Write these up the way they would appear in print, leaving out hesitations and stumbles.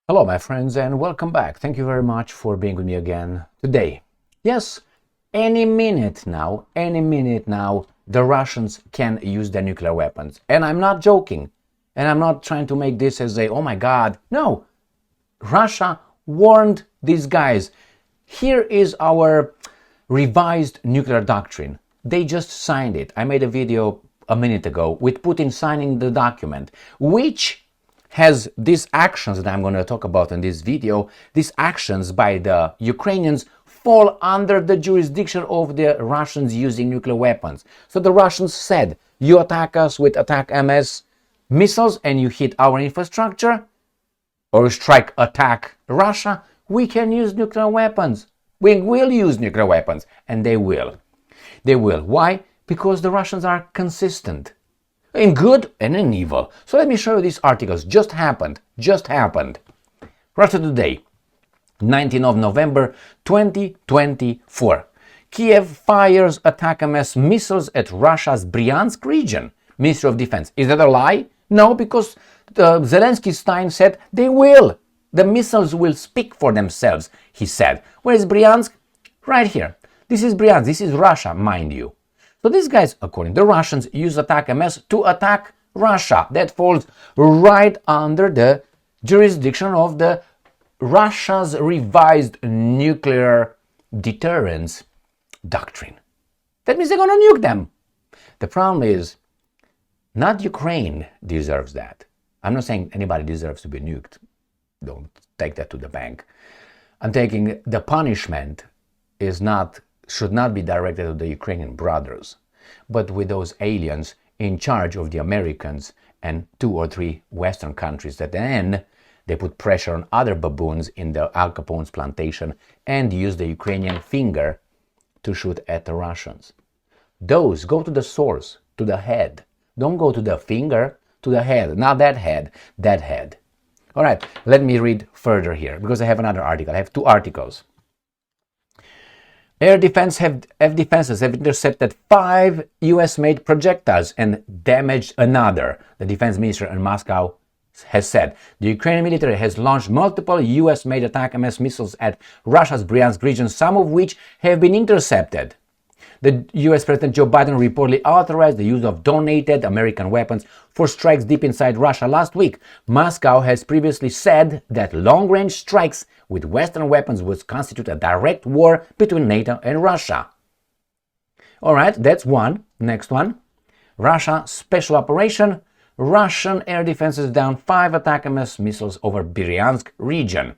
Hello, my friends, and welcome back. Thank you very much for being with me again today. Yes, any minute now, the Russians can use their nuclear weapons. And I'm not joking. And I'm not trying to make this as a, oh my God. No, Russia warned these guys. Here is our revised nuclear doctrine. They just signed it. I made a video a minute ago with Putin signing the document, which has these actions that I'm going to talk about in this video. These actions by the Ukrainians fall under the jurisdiction of the Russians using nuclear weapons. So the Russians said, you attack us with ATACMS missiles and you hit our infrastructure, or attack Russia, we can use nuclear weapons. We will use nuclear weapons, and they will. They will. Why? Because the Russians are consistent in good and in evil. So let me show you these articles. Just happened. Russia Today, 19th of November 2024. Kiev fires ATACMS missiles at Russia's Bryansk region. Ministry of Defense. Is that a lie? No, because Zelensky said they will. The missiles will speak for themselves, he said. Where is Bryansk? Right here. This is Bryansk. This is Russia, mind you. So these guys, according to the Russians, use ATACMS to attack Russia. That falls right under the jurisdiction of the Russia's revised nuclear deterrence doctrine. That means they're going to nuke them. The problem is, not Ukraine deserves that. I'm not saying anybody deserves to be nuked. Don't take that to the bank. I'm taking the punishment should not be directed to the Ukrainian brothers, but with those aliens in charge of the Americans and 2 or 3 Western countries that then they put pressure on other baboons in the Al Capone's plantation and use the Ukrainian finger to shoot at the Russians. Those go to the source, to the head. Don't go to the finger, to the head. Not that head, that head. All right, let me read further here because I have another article. I have 2 articles. Air defenses have intercepted 5 US-made projectiles and damaged another, the defense minister in Moscow has said. The Ukrainian military has launched multiple US-made ATACMS missiles at Russia's Bryansk region, some of which have been intercepted. The US President Joe Biden reportedly authorized the use of donated American weapons for strikes deep inside Russia last week. Moscow has previously said that long-range strikes with Western weapons would constitute a direct war between NATO and Russia. All right, that's one. Next one. Russia special operation. Russian air defenses down 5 ATACMS missiles over Bryansk region.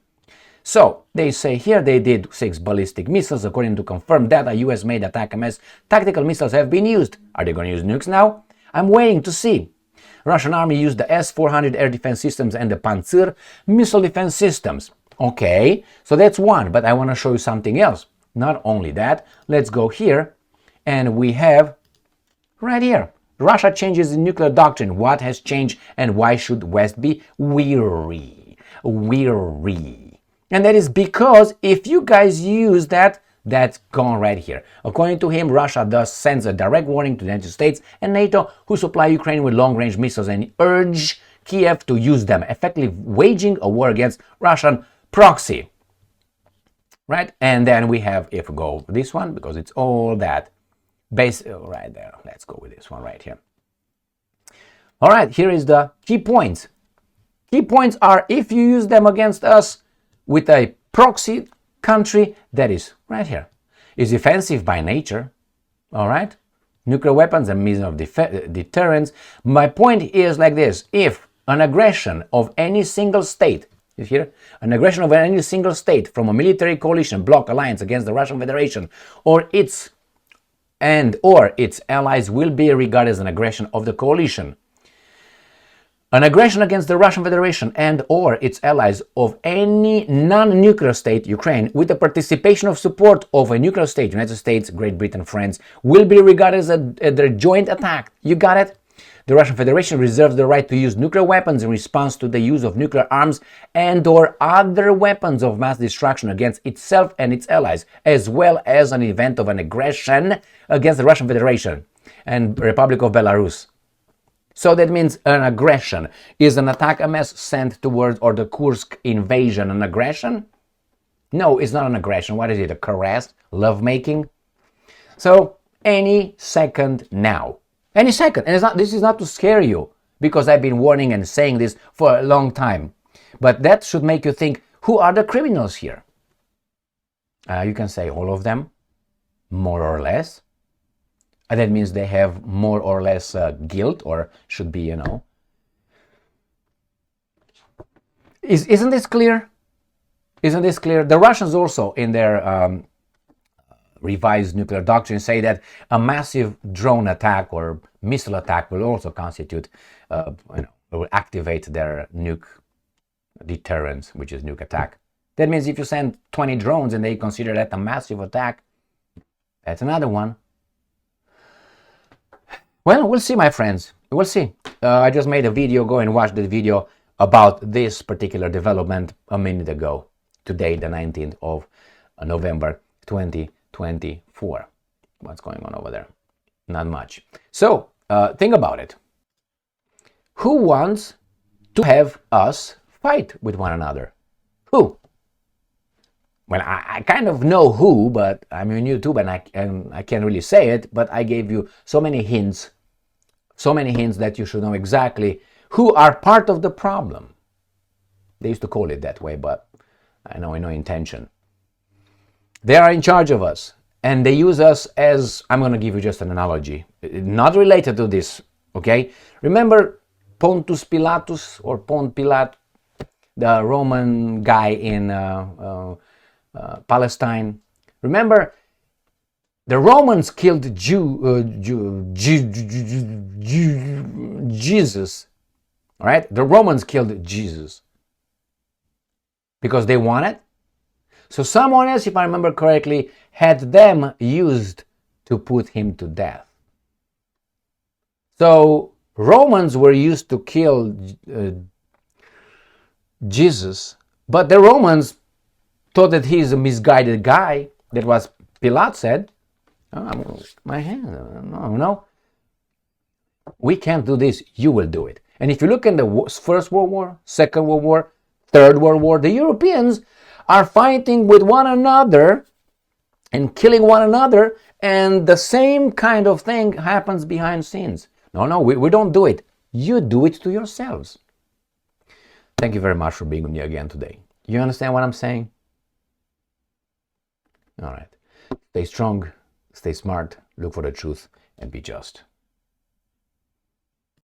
So, they say here they did 6 ballistic missiles. According to confirmed data, US-made ATACMS tactical missiles have been used. Are they going to use nukes now? I'm waiting to see. Russian army used the S-400 air defense systems and the Pantsir missile defense systems. Okay, so that's one, but I want to show you something else. Not only that, let's go here, and we have right here. Russia changes the nuclear doctrine. What has changed, and why should West be weary? And that is because if you guys use that, that's gone right here. According to him, Russia thus sends a direct warning to the United States and NATO, who supply Ukraine with long-range missiles and urge Kiev to use them, effectively waging a war against Russian proxy. Right? And then we have, if we go this one, because it's all that base right there. Let's go with this one right here. All right, here is the key points. Key points are, if you use them against us with a proxy country, that is right here, is offensive by nature. All right? Nuclear weapons and means of deterrence. My point is like this: if an aggression of any single state, is here, an aggression of any single state from a military coalition, bloc, alliance against the Russian Federation or its allies will be regarded as an aggression of the coalition. An aggression against the Russian Federation and or its allies of any non-nuclear state, Ukraine, with the participation of support of a nuclear state, United States, Great Britain, France, will be regarded as a joint attack. You got it? The Russian Federation reserves the right to use nuclear weapons in response to the use of nuclear arms and or other weapons of mass destruction against itself and its allies, as well as an event of an aggression against the Russian Federation and Republic of Belarus. So that means an aggression. Is an ATACMS sent towards, or the Kursk invasion, an aggression? No, it's not an aggression. What is it? A caress? Lovemaking? So any second now. Any second. And this is not to scare you, because I've been warning and saying this for a long time. But that should make you think, who are the criminals here? You can say all of them, more or less. And that means they have more or less guilt, or should be, you know. Isn't this clear? Isn't this clear? The Russians also, in their revised nuclear doctrine, say that a massive drone attack or missile attack will also constitute, will activate their nuke deterrence, which is nuke attack. That means if you send 20 drones and they consider that a massive attack, that's another one. Well, we'll see, my friends. We'll see. I just made a video. Go and watch the video about this particular development a minute ago. Today, the 19th of November 2024. What's going on over there? Not much. So, think about it. Who wants to have us fight with one another? Who? Well, I kind of know who, but I'm on YouTube and I can't really say it, but I gave you so many hints that you should know exactly who are part of the problem. They used to call it that way, but I know intention. They are in charge of us, and they use us as, I'm going to give you just an analogy, not related to this, okay? Remember Pontus Pilatus, or Pont Pilat, the Roman guy in Palestine? Remember, the Romans killed Jesus, all right? The Romans killed Jesus because they wanted. So someone else, if I remember correctly, had them used to put him to death. So Romans were used to kill Jesus, but the Romans thought that he's a misguided guy. That was Pilate said. Oh, my hand, no. We can't do this. You will do it. And if you look in the First World War, Second World War, Third World War, the Europeans are fighting with one another and killing one another, and the same kind of thing happens behind scenes. No, we don't do it. You do it to yourselves. Thank you very much for being with me again today. You understand what I'm saying? All right. Stay strong, stay smart, look for the truth, and be just.